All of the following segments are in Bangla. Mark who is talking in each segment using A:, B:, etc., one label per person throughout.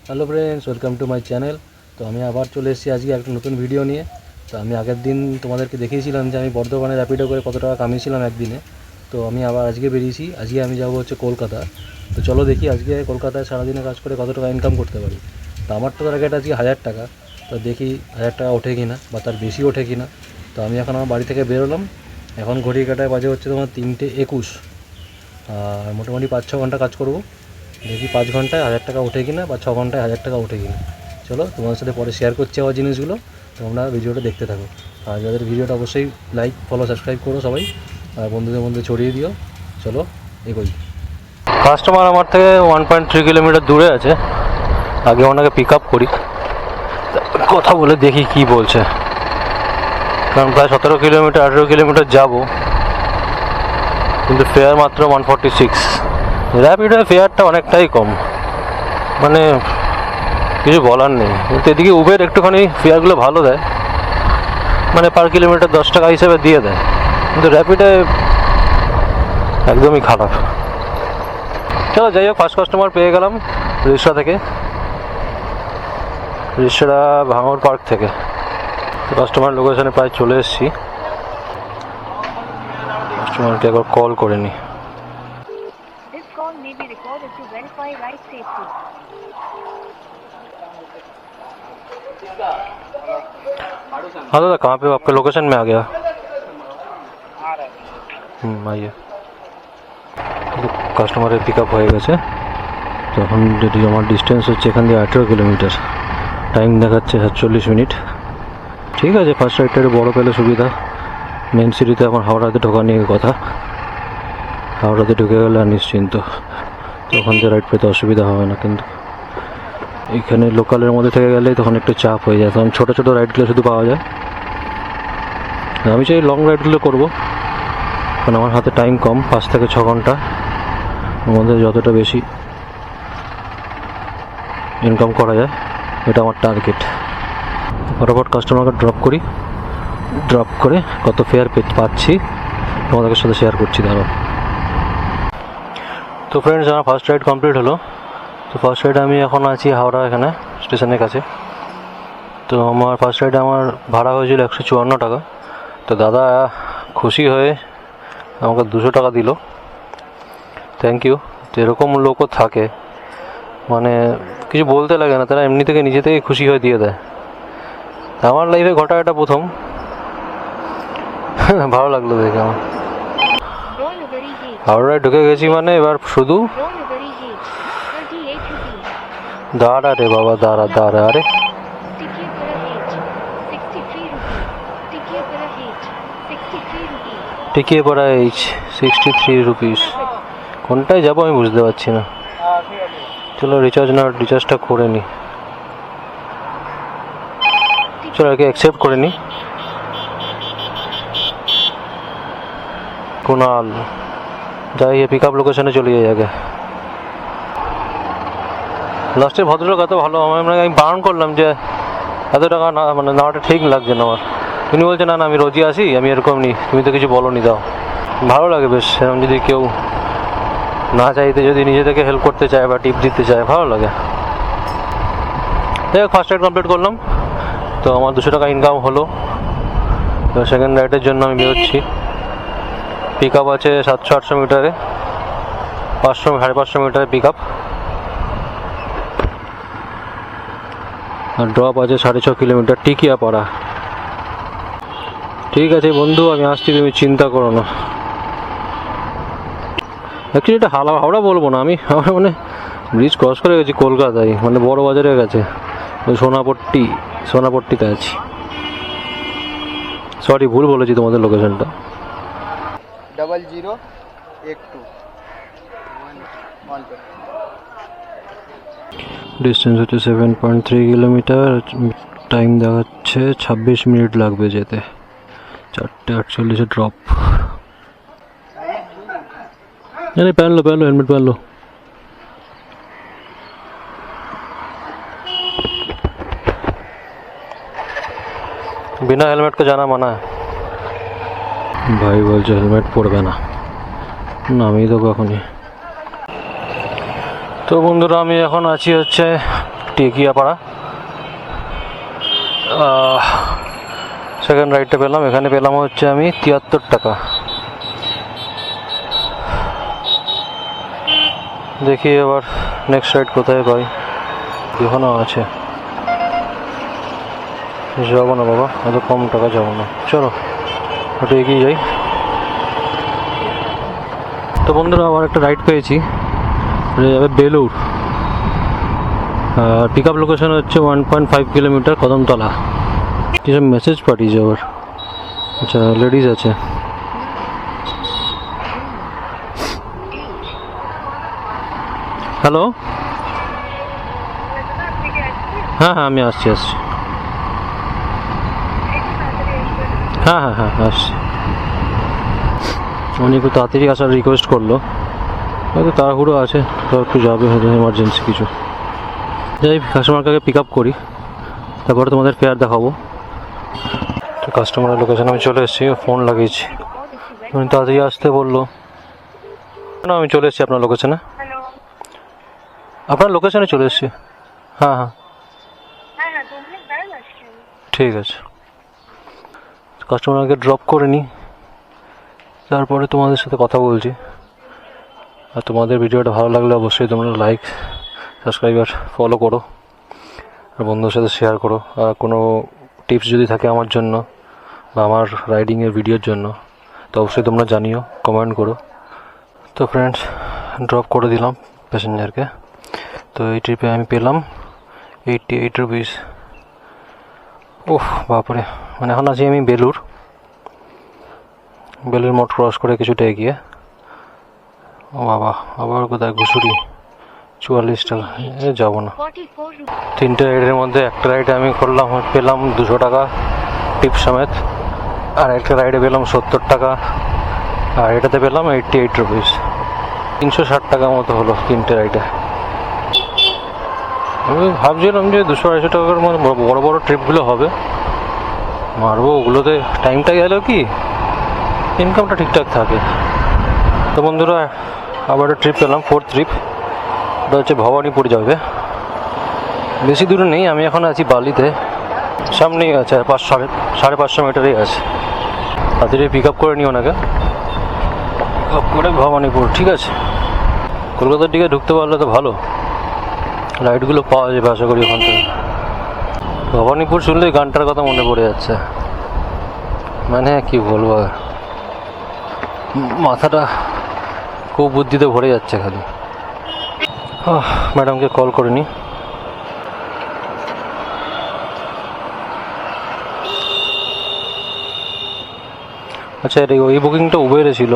A: Hello friends, welcome to my channel. তো আমি আবার চলে এসেছি আজকে একটা নতুন ভিডিও নিয়ে। তো আমি আগের দিন তোমাদেরকে দেখিয়েছিলাম যে আমি বর্ধমানে র্যাপিডো করে কত টাকা কামিয়েছিলাম একদিনে। তো আমি আবার আজকে বেরিয়েছি। আজকে আমি যাবো হচ্ছে কলকাতা। তো চলো দেখি আজকে কলকাতায় সারাদিনে কাজ করে কত টাকা ইনকাম করতে পারি। তো আমার তো টার্গেট আজকে 1000 টাকা। তো দেখি 1000 টাকা ওঠে কি না, বা তার বেশি ওঠে কি না। তো আমি এখন আমার বাড়ি থেকে বেরোলাম। এখন ঘড়ি কাটায় বাজে হচ্ছে তোমার 3:21। আর মোটামুটি 5-6 ঘন্টা কাজ করবো। দেখি 5 ঘন্টায় 1000 টাকা ওঠে কিনা, বা 6 ঘন্টায় 1000 টাকা ওঠে কিনা। চলো তোমাদের সাথে পরে শেয়ার করছি আবার জিনিসগুলো। তোমরা ভিডিওটা দেখতে থাকো। আর যাদের ভিডিওটা অবশ্যই লাইক, ফলো, সাবস্ক্রাইব করো সবাই, আর বন্ধুদের মধ্যে ছড়িয়ে দিও। চলো এগোই। কাস্টমার আমার থেকে 1.3 কিলোমিটার দূরে আছে। আগে ওনাকে পিক আপ করি, কথা বলে দেখি কি বলছে। কারণ প্রায় 17 কিলোমিটার 18 কিলোমিটার যাবো, কিন্তু ফেয়ার মাত্র 146। র্যাপিডোর ফেয়ারটা অনেকটাই কম, মানে কিছু বলার নেই। কিন্তু এদিকে উবের একটুখানি ফেয়ারগুলো ভালো দেয়, মানে পার কিলোমিটার 10 টাকা হিসেবে দিয়ে দেয়। কিন্তু র্যাপিডে একদমই খারাপ। চলো যাই হোক, ফার্স্ট কাস্টমার পেয়ে গেলাম রিক্সা থেকে। রিক্সাটা ভাঙড় পার্ক থেকে। কাস্টমার লোকেশনে প্রায় চলে এসেছি। কাস্টমারকে একবার কল করে নিই।
B: May be recorded to verify ride safety.
A: हाँ दादा, कहाँ पे हो? आपके लोकेशन में आ गया। आइए। কাস্টমারের পিক আপ হয়ে গেছে। তখন যদি আমার ডিস্টেন্স হচ্ছে এখান দিয়ে 18 কিলোমিটার, টাইম দেখাচ্ছে 47 মিনিট। ঠিক আছে, ফার্স্ট রাইডটা একটু বড়ো পেলে সুবিধা। মেন সিটিতে এখন হাওড়াতে ঢোকা নিয়ে কথা। হাওড়াতে ঢুকে গেলে আর নিশ্চিন্ত, তখন যে রাইড পেতে অসুবিধা হবে না। কিন্তু এখানে লোকালের মধ্যে থেকে গেলেই তখন একটু চাপ হয়ে যায়, তখন ছোটো ছোটো রাইডগুলো শুধু পাওয়া যায়। আমি চাই লং রাইডগুলো করবো, কারণ আমার হাতে টাইম কম, 5 থেকে 6 ঘন্টা। ওর মধ্যে যতটা বেশি ইনকাম করা যায়, এটা আমার টার্গেট। ফটাফট কাস্টমারকে ড্রপ করি, ড্রপ করে কত ফেয়ার পাচ্ছি তোমাদের সাথে শেয়ার করছি। ধরো তো ফ্রেন্ডস, আমার ফার্স্ট রাইড কমপ্লিট হলো। তো ফার্স্ট রাইডে আমি এখন আছি হাওড়া এখানে স্টেশনের কাছে। তো আমার ফার্স্ট রাইডে আমার ভাড়া হয়েছিল 154 টাকা। তো দাদা খুশি হয়ে আমাকে 200 টাকা দিল। Thank you. তো এরকম লোকও থাকে, মানে কিছু বলতে লাগে না, তারা এমনি থেকে নিজে থেকে খুশি হয়ে দিয়ে দেয়। আমার লাইফে ঘটা এটা প্রথম। ভালো লাগলো দেখে আমার। হাওড়ায় ঢুকে গেছি মানে এবার শুধু দাঁড়া রে বাবা, দাঁড়া দাঁড়া। আরে টিকিয়ে পড়া এইচ 63 রুপিস। কোনটায় যাবো আমি বুঝতে পারছি না। চলো রিচার্জটা করে নিই। চলো একে অ্যাকসেপ্ট করে নিই। কুনাল যাই, পিক আপ লোকেশনে চলে যাই আগে। লাস্টের ভদ্রলোক এত ভালো, আমি বারণ করলাম যে এত টাকা না, মানে নেওয়াটা ঠিক লাগছে না আমার। উনি বলছে না না, আমি রোজই আসি, আমি এরকম নিই, তুমি তো কিছু বলো নি। দাও, ভালো লাগে বেশ এরকম, যদি কেউ না চাইতে যদি নিজে থেকে হেল্প করতে চায় বা টিপ দিতে চায়, ভালো লাগে। যাই হোক, ফার্স্ট রাইড কমপ্লিট করলাম। তো আমার 200 টাকা ইনকাম হলো। তো সেকেন্ড রাইডের জন্য আমি বেরোচ্ছি। পিক আপ আছে 700-800 মিটারে, 500-550 মিটারে পিক আপ। আর ড্রপ আছে 6.5 কিলোমিটার টিকিয়াপাড়া। ঠিক আছে বন্ধু, আমি আসছি, তুমি চিন্তা করো না। অ্যাকচুয়ালি এটা হাওড়া বলবো না, আমি মানে ব্রিজ ক্রস করে গেছি কলকাতায়, মানে বড় বাজারে গেছে। ওই সোনাপট্টিতে আছি। সরি, ভুল বলেছি তোমাদের লোকেশনটা।
C: 008212
A: ডিস্টেন্স হচ্ছে 7.3 কিলোমিটার। টাইম দেখাচ্ছে 26 মিনিট লাগবে যেতে। 4:48 ড্রপ। पहन लो हेलमेट पहन लो। बिना हेलमेट के जाना मना है। भाई বলছে হেলমেট পরবে না, নামিয়ে দেবো এখনই। তো বন্ধুরা, আমি এখন আছি হচ্ছে টেকিয়াপাড়া। সেকেন্ড রাইডটা পেলাম, এখানে পেলাম হচ্ছে আমি 73 টাকা। দেখি এবার নেক্সট রাইড কোথায় পাই, এখনও আছে। যাবো না বাবা, এত কম টাকা যাবো না, চলো একটু এগিয়ে যাই। তো বন্ধুরা আবার একটা রাইড পেয়েছি, যাবে বেলুর। পিক আপ লোকেশন হচ্ছে 1.5 কিলোমিটার কদমতলা। কিছু মেসেজ পাঠিয়েছে আবার, আচ্ছা লেডিস আছে। হ্যালো, হ্যাঁ হ্যাঁ আমি আসছি। হ্যাঁ হ্যাঁ হ্যাঁ আসছি। উনি একটু তাড়াতাড়ি আসার রিকোয়েস্ট করলো, হয়তো তাড়াহুড়ো আছে, তো একটু যাবে হয়তো এমার্জেন্সি কিছু। যাই কাস্টমারকে পিক আপ করি, তারপরে তোমাদের ফেয়ার দেখাবো। তো কাস্টমারের লোকেশানে আমি চলে এসেছি, ফোন লাগিয়েছি, উনি তাড়াতাড়ি আসতে বললো। না আমি চলে এসেছি আপনার লোকেশানে, আপনার লোকেশানে চলে এসেছি। হ্যাঁ হ্যাঁ ঠিক আছে। কাস্টমারকে ড্রপ করে নিই, তারপরে তোমাদের সাথে কথা বলছি। আর তোমাদের ভিডিওটা ভালো লাগলে অবশ্যই তোমরা লাইক, সাবস্ক্রাইব আর ফলো করো, আর বন্ধুদের সাথে শেয়ার করো। আর কোনো টিপস যদি থাকে আমার জন্য বা আমার রাইডিংয়ের ভিডিওর জন্য, তো অবশ্যই তোমরা জানিও, কমেন্ট করো। তো ফ্রেন্ডস, ড্রপ করে দিলাম প্যাসেঞ্জারকে। তো এই ট্রিপে আমি পেলাম 88 রুপিস। ওহ বাপরে, মানে এখন আছি আমি বেলুর মোড় ক্রস করে কিছুটা এগিয়ে। ও বাবা, আবার কোথায় ঘুষুরি, 44 টাকা, যাবো না। 3টে রাইডের মধ্যে একটা রাইডে আমি করলাম, পেলাম 200 টাকা টিপ সমেত, আর একটা রাইডে পেলাম 70 টাকা, আর এটাতে পেলাম 88 রুপিস। 360 টাকা মতো হলো 3টে রাইডে। আমি ভাবছিলাম যে 200-250 টাকার মধ্যে বড় বড় ট্রিপগুলো হবে, মারবো, ওগুলোতে টাইমটা গেলেও কি ইনকামটা ঠিকঠাক থাকে। তো বন্ধুরা আবার একটা ট্রিপ পেলাম, 4th ট্রিপ, ওটা হচ্ছে ভবানীপুর যাবে। বেশি দূরে নেই, আমি এখন আছি বালিতে, সামনেই আছে, 500-550 মিটারই আছে। তাড়াতাড়ি পিক আপ করে নিও ওনাকে, পিক আপ করে ভবানীপুর, ঠিক আছে। কলকাতার দিকে ঢুকতে পারলে তো ভালো, রাইডগুলো পাওয়া যাবে আশা করি ওখান থেকে। ভবানীপুর শুনলেই গানটার কথা মনে পড়ে যাচ্ছে, মানে কি বলবো, মাথাটা খুব বুদ্ধিতে ভরে যাচ্ছে খালি। ম্যাডামকে কল করে নি। আচ্ছা এই বুকিংটা উবেরে ছিল,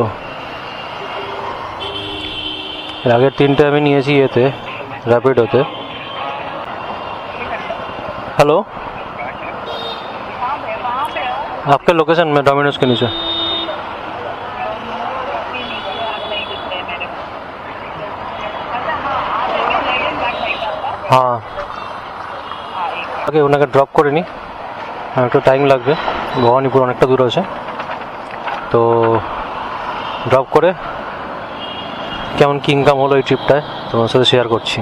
A: এর আগের 3টে আমি নিয়েছি এতে, র্যাপিডোতে। हेलो, आपके लोकेशन में डोमिनोज के नीचे। हाँ ওকে, ওনাকে ড্রপ করে নিই, একটু টাইম লাগবে, ভবানীপুর অনেকটা দূর আছে। তো ড্রপ করে কেমন কি ইনকাম হলো এই ট্রিপটায় তোমার সাথে শেয়ার করছি।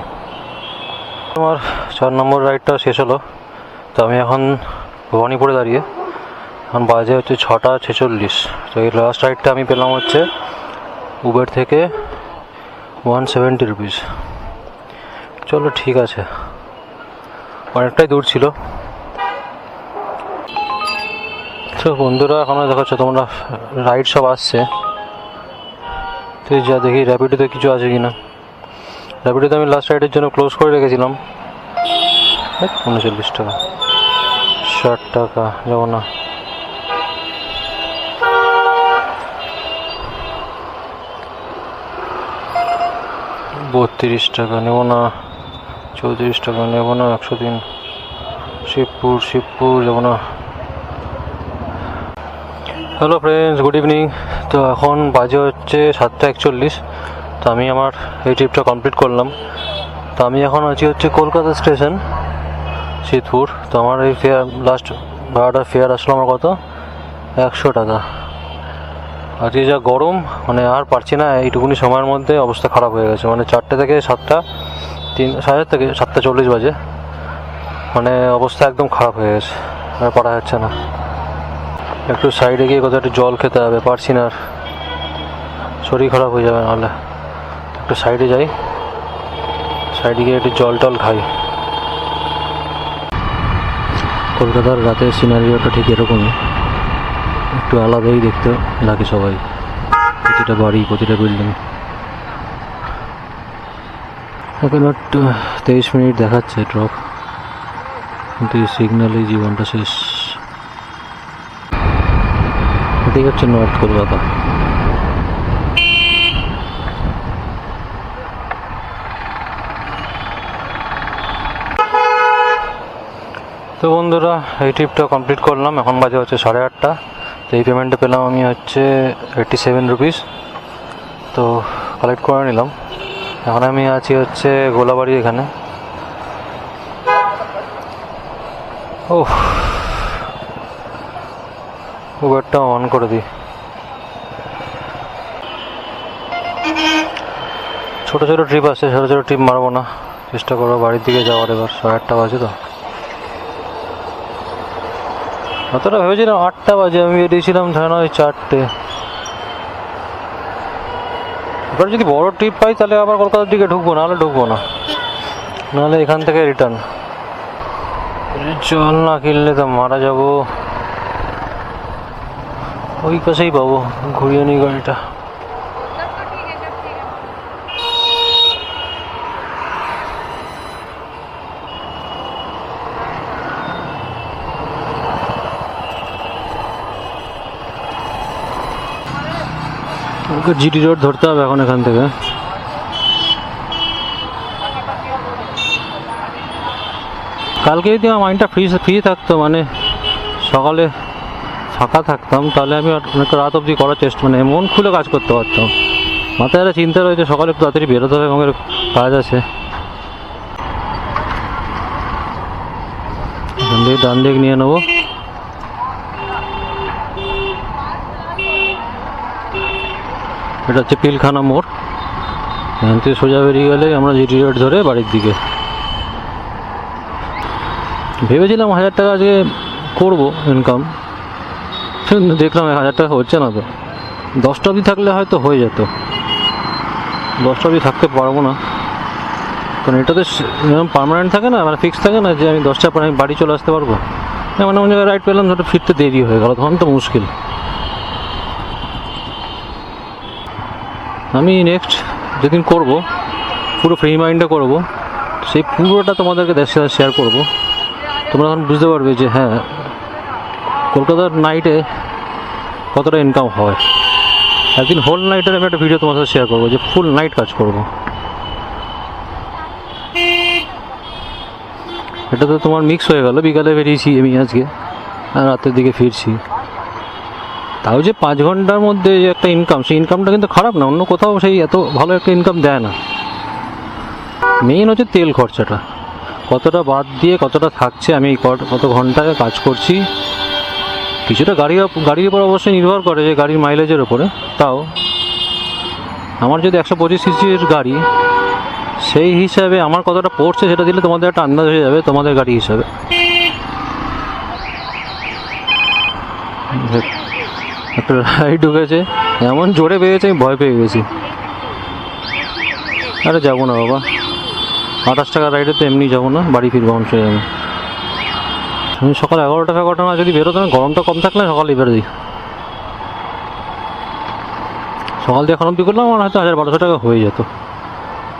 A: আমার 4 নম্বর রাইডটা শেষ হলো, তো আমি এখন ভবানীপুরে দাঁড়িয়ে, এখন বাজে হচ্ছে 6:46। তো এই লাস্ট রাইডটা আমি পেলাম হচ্ছে উবের থেকে 170 রুপিস। চলো ঠিক আছে, অনেকটাই দূর ছিল। তো বন্ধুরা এখনও দেখাচ্ছ তোমরা রাইড সব আসছে, তো যা দেখি র্যাপিডোতে কিছু আছে কি না। র্যাপিডোতে আমি লাস্ট রাইডের জন্য ক্লোজ করে রেখেছিলাম 39 টাকা, 60 টাকা, যাবো না। বত্রিশ টাকা নেবো না, 34 টাকা নেবো না, 103। শিবপুর যাবো না। Hello friends, good evening. তো এখন বাজে হচ্ছে 7:41। তো আমি আমার এই ট্রিপটা কমপ্লিট করলাম। তো আমি এখন আছি হচ্ছে কলকাতা স্টেশন, শীতপুর। তো আমার এই ফেয়ার, লাস্ট ভাড়াটার ফেয়ার আসলো আমার কত, 100 টাকা। আজকে যা গরম, মানে আর পারছি না, এইটুকুনি সময়ের মধ্যে অবস্থা খারাপ হয়ে গেছে। মানে 4টে থেকে 7টা, 7:30 থেকে 7:40 বাজে, মানে অবস্থা একদম খারাপ হয়ে গেছে, আর পারা যাচ্ছে না। একটু সাইডে গিয়ে কোথাও একটু জল খেতে হবে, পারছি না আর, শরীর খারাপ হয়ে যাবে নাহলে। একটু সাইডে যাই, সাইডে গিয়ে একটু জল টল খাই। কলকাতার রাতের সিনারিওটা ঠিক এরকমই, একটু আলাদাই দেখতে লাগে সবাই, প্রতিটা বাড়ি, প্রতিটা বিল্ডিং। এখন 23 মিনিট দেখাচ্ছে ড্রপ, কিন্তু এই সিগন্যালেই জীবনটা শেষ। এটাই হচ্ছে নর্থ কলকাতা। তো বন্ধুরা, এই ট্রিপটা কমপ্লিট করলাম, এখন বাজে হচ্ছে 8:30। তো এই পেমেন্টটা পেলাম আমি হচ্ছে 87 রুপিস। তো কালেক্ট করে নিলাম। এখন আমি আছি হচ্ছে গোলাবাড়ি এখানে। ও, উবেরটা অন করে দিই। ছোটো ছোটো ট্রিপ আছে, ছোটো ছোটো ট্রিপ মারবো না, চেষ্টা করবো বাড়ির দিকে যাওয়ার। এবার 8:30 বাজে তো, অতটা ভেবেছিলাম 8টা বাজে, আমি বেরিয়েছিলাম ধরে না ওই 4টে। এবার যদি বড় ট্রিপ পাই তাহলে আবার কলকাতার দিকে ঢুকবো, নাহলে ঢুকবো না, নাহলে এখান থেকে রিটার্ন। জল না কিনলে তো মারা যাবো। ওই পাশেই পাবো, ঘুরিয়ে নিই গাড়িটা। জিটি রোড ধরতে হবে এখন এখান থেকে। কালকে যদি আমার মাইন্ডটা ফ্রি থাকতো, মানে সকালে ফাঁকা থাকতাম, তাহলে আমি অনেক রাত অবধি করার চেষ্টা, মানে মন খুলে কাজ করতে পারতাম। মাথায় একটা চিন্তা রয়েছে সকালে একটু তাড়াতাড়ি বেরোতে হবে, আমাদের কাজ আছে। এখান থেকে ডান দিক নিয়ে নেবো। এটা হচ্ছে পিলখানা মোড়। এখান থেকে সোজা বেরিয়ে গেলে আমরা জিটি রোড ধরে বাড়ির দিকে। ভেবেছিলাম 1000 টাকা আজকে করবো ইনকাম, কিন্তু দেখলাম 1000 টাকা হচ্ছে না। তো 10টা অবধি থাকলে হয়তো হয়ে যেত, 10টা অবধি থাকতে পারবো না, কারণ এটাতে এরকম পার্মানেন্ট থাকে না, মানে ফিক্স থাকে না যে আমি 10টার পর আমি বাড়ি চলে আসতে পারবো। মানে অন্য জায়গায় রাইড পেলাম, ধরো ফিরতে দেরি হয়ে গেল, তখন তো মুশকিল। আমি নেক্সট যেদিন করব, পুরো ফ্রি মাইন্ডে করব, সেই পুরোটা তোমাদেরকে শেয়ার করব। তোমরা এখন বুঝতে পারবে যে হ্যাঁ, কলকাতার নাইটে কতটা ইনকাম হয়। একদিন হোল নাইটের আমি একটা ভিডিও তোমার সাথে শেয়ার করবো, যে ফুল নাইট কাজ করব। এটা তো তোমার মিক্স হয়ে গেল, বিকালে বেরিয়েছি আমি আজকে, আর রাতের দিকে ফিরছি। তাও যে 5 ঘন্টার মধ্যে যে একটা ইনকাম, সেই ইনকামটা কিন্তু খারাপ না, অন্য কোথাও সেই এত ভালো একটা ইনকাম দেয় না। মেইন হচ্ছে তেল খরচাটা, কতটা বাদ দিয়ে কতটা থাকছে, আমি কত ঘন্টায় কাজ করছি। কিছুটা গাড়ির উপর অবশ্যই নির্ভর করে, যে গাড়ির মাইলেজের ওপরে। তাও আমার যদি 125 সিসির গাড়ি, সেই হিসাবে আমার কতটা পড়ছে সেটা দিলে তোমাদের একটা আন্দাজ হয়ে যাবে তোমাদের গাড়ি হিসাবে। একটা রাইড ঢুকেছে, এমন জোরে পেয়েছে আমি ভয় পেয়ে গেছি। আরে যাবো না বাবা, 28 টাকা রাইডে তো এমনি যাবো না, বাড়ি ফিরবো অবশ্যই। আমি সকাল 11টা না যদি বেরোতাম, গরমটা কম থাকলে সকালে বেরোই। সকাল দিয়ে এখন অব্দি করলাম, আমার হয়তো 1000-1200 টাকা হয়ে যেত।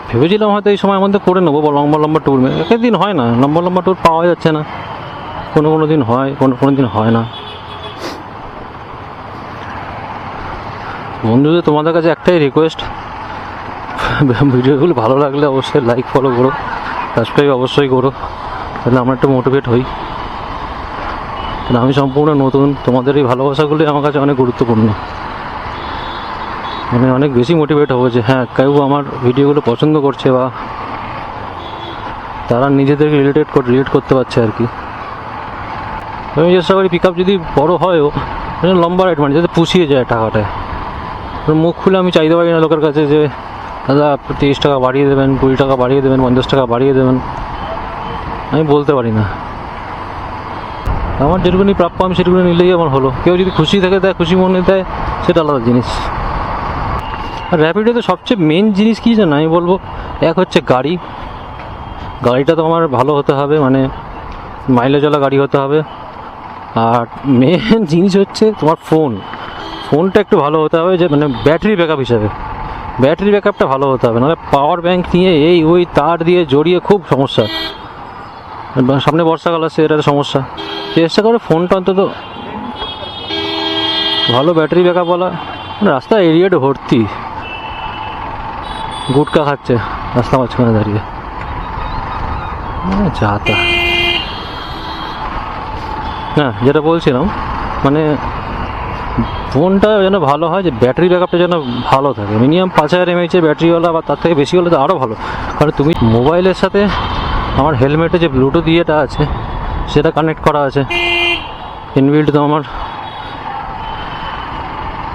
A: ভেবেছিলাম হয়তো এই সময়ের মধ্যে করে নেবো লম্বা ট্যুর। একের দিন হয় না, লম্বা ট্যুর পাওয়া যাচ্ছে না, কোনো দিন হয়, কোনো দিন হয় না। বন্ধুদের তোমাদের কাছে একটাই রিকোয়েস্ট, ভিডিওগুলো ভালো লাগলে অবশ্যই লাইক ফলো করো, সাবস্ক্রাইব অবশ্যই করো, তাহলে আমরা একটু মোটিভেট হই। কারণ আমি সম্পূর্ণ নতুন, তোমাদের এই ভালোবাসাগুলোই আমার কাছে অনেক গুরুত্বপূর্ণ। মানে অনেক বেশি মোটিভেট হবো যে হ্যাঁ, কেউ আমার ভিডিওগুলো পছন্দ করছে, বা তারা নিজেদেরকে রিলেট করতে পারছে আর কি। আমি চেষ্টা করি পিক আপ যদি বড়ো হয়ও, লম্বা রাইড, মানে যাতে পুষিয়ে যায় টাকাটায়। মুখ খুলে আমি চাইতে পারি না লোকের কাছে যে দাদা 30 টাকা বাড়িয়ে দেবেন, 20 টাকা বাড়িয়ে দেবেন, 50 টাকা বাড়িয়ে দেবেন। আমি বলতে পারি না, আমার যেটুকুনি প্রাপ্য আমি সেটুকুনি নিলেই আমার হলো। কেউ যদি খুশি থাকে দেয়, খুশি মনে দেয়, সেটা আলাদা জিনিস। আর র্যাপিডোতে সবচেয়ে মেন জিনিস কী জানো, আমি বলবো এক হচ্ছে গাড়িটা তো আমার ভালো হতে হবে, মানে মাইলেজওয়ালা গাড়ি হতে হবে। আর মেন জিনিস হচ্ছে তোমার ফোনটা একটু ভালো হতে হবে, যে মানে ব্যাটারি ব্যাকআপ হিসাবে ব্যাটারি ব্যাকআপটা ভালো হতে হবে, নাহলে পাওয়ার ব্যাঙ্ক নিয়ে এই ওই তার দিয়ে জড়িয়ে খুব সমস্যা। সামনে বর্ষাকাল আসছে, এটা একটা সমস্যা। চেষ্টা করে ফোনটা অন্তত ভালো ব্যাটারি ব্যাকআপওয়ালা। রাস্তা এরিয়াটা ভর্তি গুটকা খাচ্ছে রাস্তা মাঝখানে দাঁড়িয়ে, যা তা। হ্যাঁ, যেটা বলছিলাম, মানে ফোনটা যেন ভালো হয়, যে ব্যাটারি ব্যাকআপটা যেন ভালো থাকে, মিনিমাম 5000 mAh ব্যাটারিওয়ালা, বা তার থেকে বেশি হলে তো আরও ভালো। কারণ তুমি মোবাইলের সাথে আমার হেলমেটে যে ব্লুটুথ ইয়েটা আছে সেটা কানেক্ট করা আছে ইনবিল্ট, তো আমার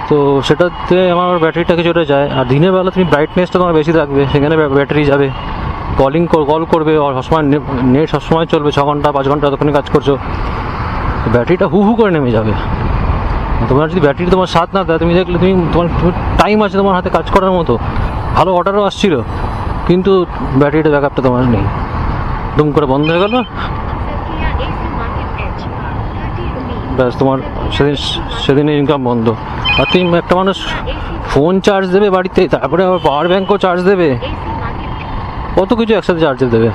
A: তো সেটাতে আমার ব্যাটারিটা কিছুটা যায়। আর দিনের বেলা তুমি ব্রাইটনেসটা তোমার বেশি থাকবে, সেখানে ব্যাটারি যাবে। কল করবে, সবসময় নেট সবসময় চলবে, 6 ঘন্টা 5 ঘন্টা তখনই কাজ করছো, ব্যাটারিটা হু করে নেমে যাবে। তোমার যদি ব্যাটারি তোমার সাথ না দেয়, তুমি দেখলে তোমার টাইম আছে তোমার হাতে কাজ করার মতো, ভালো অর্ডারও আসছিলো, কিন্তু ব্যাটারিটা ব্যাকআপটা তোমার নেই, দুম করে বন্ধ হয়ে গেল, ব্যাস তোমার সেদিনে ইনকাম বন্ধ। আর তুমি একটা মানুষ ফোন চার্জ দেবে বাড়িতে, তারপরে আবার পাওয়ার ব্যাঙ্কও চার্জ দেবে, কত কিছু একসাথে চার্জে দেবে,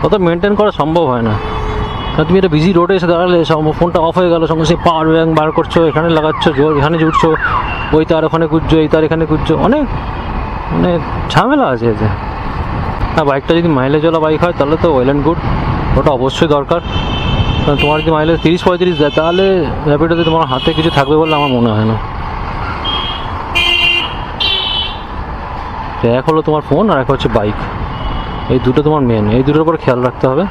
A: কত মেনটেন করা সম্ভব হয় না। তুমি একটা বিজি রোডে এসে দাঁড়ালে ফোনটা অফ হয়ে গেল, সঙ্গে সেই পাওয়ার ব্যাঙ্ক বার করছো, এখানে লাগাচ্ছ, এখানে জুড়ছো, ওই তার ওখানে খুঁজছো, এই তার এখানে খুঁজছো, অনেক মানে ঝামেলা আছে এতে। হ্যাঁ, বাইকটা যদি মাইলেজওয়ালা বাইক হয় তাহলে তো ওয়েল অ্যান্ড গুড, ওটা অবশ্যই দরকার। কারণ তোমার যদি মাইলেজ 30-35 দেয়, তাহলে র্যাপিডোতে তোমার হাতে কিছু থাকবে বলে আমার মনে হয় না। এক হলো তোমার ফোন, আর এক হচ্ছে বাইক, এই দুটো তোমার মেন, এই দুটোর উপর খেয়াল রাখতে হবে।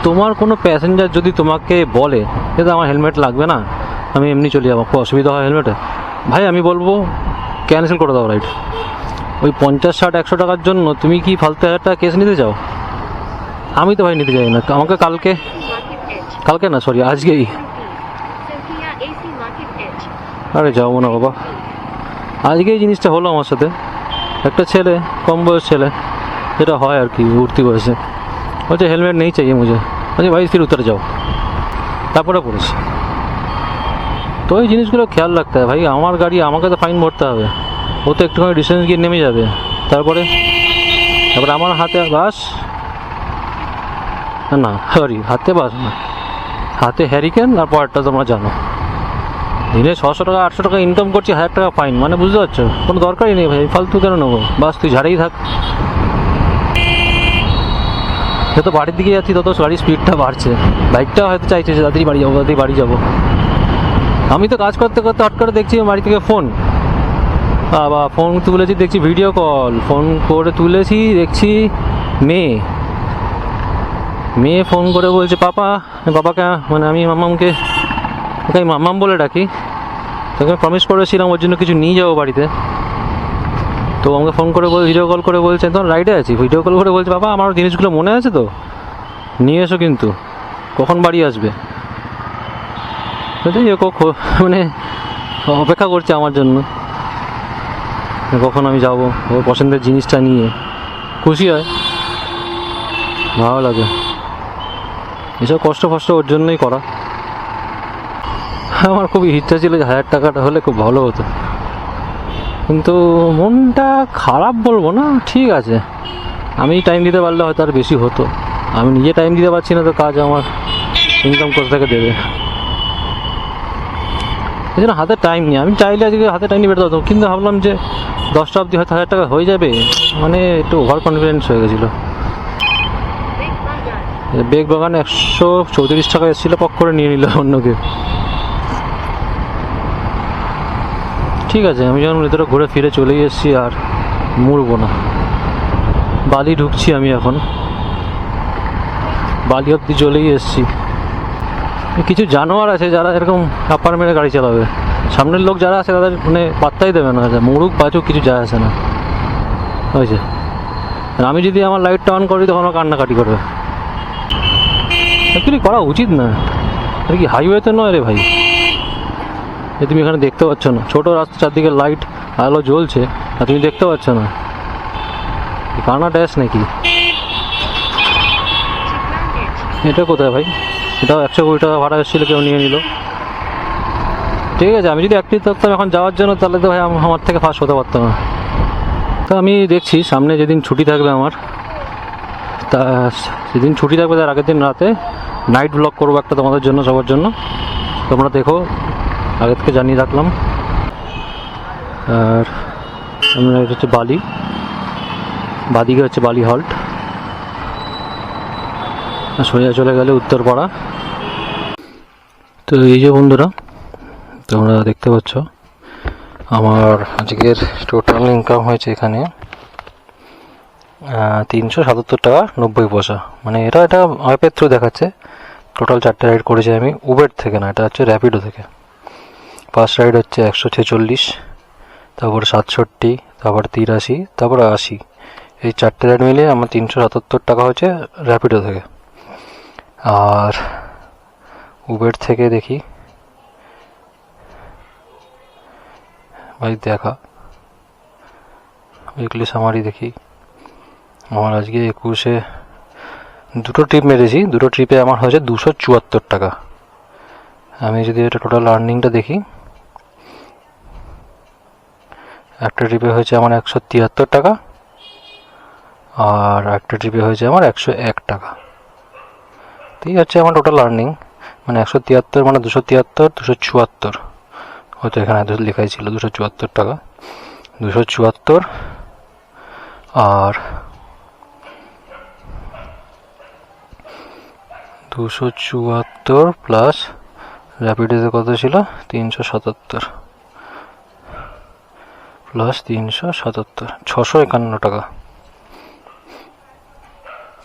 A: তোমার কোনো প্যাসেঞ্জার যদি তোমাকে বলে যে আমার হেলমেট লাগবে না, আমি এমনি চলে যাবো, খুব অসুবিধা হয় হেলমেটে, ভাই আমি বলবো ক্যান্সেল করে দাও রাইড। ওই 50-60-100 টাকার জন্য তুমি কি ফালতু 1000 টাকা কেস নিতে চাও? আমি তো ভাই নিতে চাই না। আমাকে কালকে না, সরি আজকেই, আরে যাবো না বাবা, আজকে এই জিনিসটা হলো আমার সাথে। একটা ছেলে, কম বয়স ছেলে, যেটা হয় আর কি উঠতি বয়সে, বলছে হেলমেট নেই চাইয়ে মুঝে, বলছে ভাই ফির উতরে যাও, তারপরে পড়েছে। তো এই জিনিসগুলো খেয়াল রাখতে হবে ভাই, আমার গাড়ি, আমাকে তো ফাইন ভরতে হবে, ও তো একটুখানি ডিস্টেন্স গিয়ে নেমে যাবে, তারপরে আমার হাতে বাস না, সরি হাতে বাস না, হাতে হ্যারিকেন, আর পরেরটা তোমরা জানো, দিনে 600 টাকা 800 টাকা ইনকাম করছি, 1000 টাকা ফাইন, মানে বুঝতে পারছো, কোনো দরকারই নেই ভাই, ফালতু কেন নেবো, বাস তুই ঝাড়েই থাক। যত বাড়ির দিকে যাচ্ছি তত গাড়ির স্পিডটা বাড়ছে, বাইকটা হয়তো চাইছে যে তাড়াতাড়ি বাড়ি যাবো। আমি তো কাজ করতে করতে হট করে দেখছি বাড়ি থেকে ফোন, আবার ফোন তুলেছি দেখছি ভিডিও কল, ফোন করে তুলেছি দেখছি মেয়ে ফোন করে বলছে বাবাকে, মানে আমি মাম্মামকে, ওকে আমি মাম্মাম বলে ডাকি, তোকে প্রমিস করেছিলাম ওর জন্য কিছু নিয়ে যাবো বাড়িতে। তো আমাকে ফোন করে ভিডিও কল করে বলছে, তখন রাইডে আছি, ভিডিও কল করে বলছে বাবা আমার জিনিসগুলো মনে আছে তো, নিয়ে এসো, কিন্তু কখন বাড়ি আসবে, মানে অপেক্ষা করছে আমার জন্য, কখন আমি যাবো, ওর পছন্দের জিনিসটা নিয়ে। খুশি হয়, ভালো লাগে, এসব কষ্ট ওর জন্যই করা। আমার খুবই ইচ্ছা ছিল যে 1000 টাকাটা হলে খুব ভালো হতো, কিন্তু মনটা খারাপ বলবো না, ঠিক আছে, আমি টাইম দিতে পারলে হয়তো আর বেশি হতো, আমি নিজে টাইম দিতে পারছি না, তো কাজ আমার ইনকাম কোথা থেকে দেবে, এই জন্য হাতে টাইম নেই। আমি চাইলে আজকে হাতে টাইম নিয়ে বেরোতে হতো, কিন্তু ভাবলাম যে 10টা অবধি হয়তো 1000 টাকা হয়ে যাবে, মানে একটু ওভার কনফিডেন্স হয়ে গেছিলো। বেগ বাগান 134 টাকা এসেছিলো, পক করে নিয়ে নিল অন্যকে। ঠিক আছে, আমি যখন ভেতরে ঘুরে ফিরে চলেই এসেছি, আর মুড়বো না। বালি ঢুকছি আমি এখন, বালি অবধি চলেই এসেছি। কিছু জানোয়ার আছে যারা এরকম কাপ্পার মেরে গাড়ি চালাবে, সামনের লোক যারা আছে তাদের মানে পাত্তাই দেবে না, মুড়ুক বাঁচুক কিছু যায় আসে না, হয়েছে। আমি যদি আমার লাইটটা অন করি তখন আমার কান্নাকাটি করবে, অ্যাকচুয়ালি করা উচিত না, এটা কি হাইওয়েতে নয় রে ভাই। এ তুমি এখানে দেখতে পাচ্ছ না, ছোটো রাস্তা চারদিকে লাইট আলো জ্বলছে আর তুমি দেখতে পাচ্ছ না, কানা ড্যাশ নাকি? এটা কোথায় ভাই? এটাও 120 টাকা ভাড়া এসেছিলো, কেউ নিয়ে নিল। ঠিক আছে, আমি যদি অ্যাক্টিভ থাকতাম এখন যাওয়ার জন্য, তাহলে তো ভাই আমার থেকে ফার্স্ট হতে পারতাম না। তো আমি দেখছি সামনে যেদিন ছুটি থাকবে আমার, তা যেদিন ছুটি থাকবে তার আগের দিন রাতে নাইট ব্লগ করবো একটা তোমাদের জন্য, সবার জন্য। তোমরা দেখো, আগে থেকে জানিয়ে রাখলাম। আর আমরা এটা হচ্ছে বালি, বাদিকে হচ্ছে বালি হল্ট, সোজা চলে গেলে উত্তরপাড়া। তো এই যে বন্ধুরা, তোমরা দেখতে পাচ্ছ আমার আজকের টোটাল ইনকাম হয়েছে এখানে 377 টাকা 90 পয়সা। মানে এটা অ্যাপের থ্রু দেখাচ্ছে। টোটাল 4টে রাইড করেছি আমি, উবের থেকে না, এটা হচ্ছে র্যাপিডো থেকে। ফার্স্ট রাইড হচ্ছে 146, তারপর 67, তারপর 83, তারপর 80। এই 4টে রাইড মিলিয়ে আমার 377 টাকা হচ্ছে র্যাপিডো থেকে। আর উবের থেকে দেখি ভাই, দেখা উইকলি সামারি দেখি। আমার আজকে 21-এ 2টো ট্রিপ মেরেছি, 2টো ট্রিপে আমার হয়েছে 274 টাকা। আমি যদি এটা টোটাল আর্নিংটা দেখি, একটা ট্রিপে হয়েছে আমার 173 টাকা, আর একটা ট্রিপে হয়েছে আমার 101 টাকা। ঠিক আছে, আমার টোটাল আর্নিং মানে 173 মানে 273 274, হয়তো এখানে লেখাই ছিল 274 টাকা, 274। আর 274 প্লাস র্যাপিডোতে কত ছিল, 377 প্লাস 377, 651 টাকা।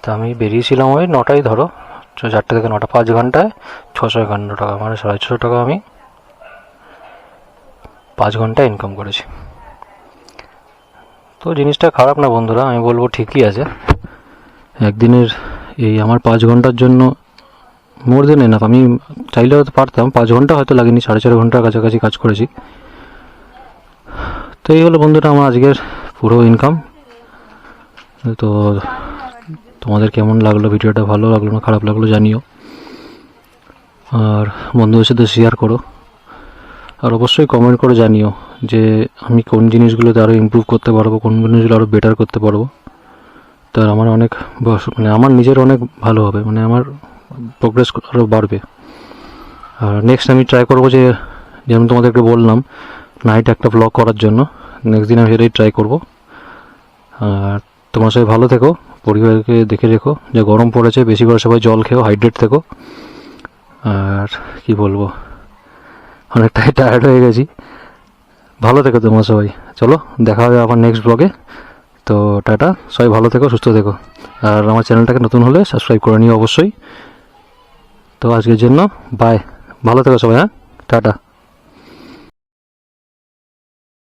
A: তা আমি বেরিয়েছিলাম ওই 9টায়, ধরো 4টে থেকে 9টা, 5 ঘন্টায় 651 টাকা, মানে 650 টাকা আমি 5 ঘন্টায় ইনকাম করেছি। তো জিনিসটা খারাপ না বন্ধুরা, আমি বলবো ঠিকই আছে। একদিনের এই আমার 5 ঘন্টার জন্য মোর দেন এনাফ। আমি চাইলে হয়তো পারতাম, 5 ঘন্টা হয়তো লাগেনি, 4.5 ঘন্টার কাছাকাছি কাজ করেছি। তো এই হলো বন্ধুরা আমার আজকের পুরো ইনকাম। তো তোমাদের কেমন লাগলো ভিডিওটা, ভালো লাগলো না খারাপ লাগলো জানিও, আর বন্ধুদের সাথে শেয়ার করো, আর অবশ্যই কমেন্ট করে জানিও যে আমি কোন জিনিসগুলোতে আরও ইমপ্রুভ করতে পারবো, কোন জিনিসগুলো আরও বেটার করতে পারবো। তার আমার অনেক মানে আমার নিজের অনেক ভালো হবে, মানে আমার প্রোগ্রেস আরও বাড়বে। আর নেক্সট আমি ট্রাই করবো যে, যেমন তোমাদেরকে বললাম নাইট একটা ব্লগ করার জন্য, নেক্সট দিন আমি সেটাই ট্রাই করবো। আর তোমার সবাই ভালো থেকো, পরিবারকে দেখে রেখো, যে গরম পড়েছে, বেশি করে সবাই জল খেও, হাইড্রেট থেকো। আর কি বলবো, অনেকটাই টায়ার্ড হয়ে গেছি। ভালো থেকো তোমরা সবাই, চলো দেখা হবে আবার নেক্সট ব্লগে। তো টাটা, সবাই ভালো থেকো, সুস্থ থেকো। আর আমার চ্যানেলটাকে নতুন হলে সাবস্ক্রাইব করে নিও অবশ্যই। তো আজকের জন্য বাই, ভালো থেকো সবাই, হ্যাঁ, টাটা।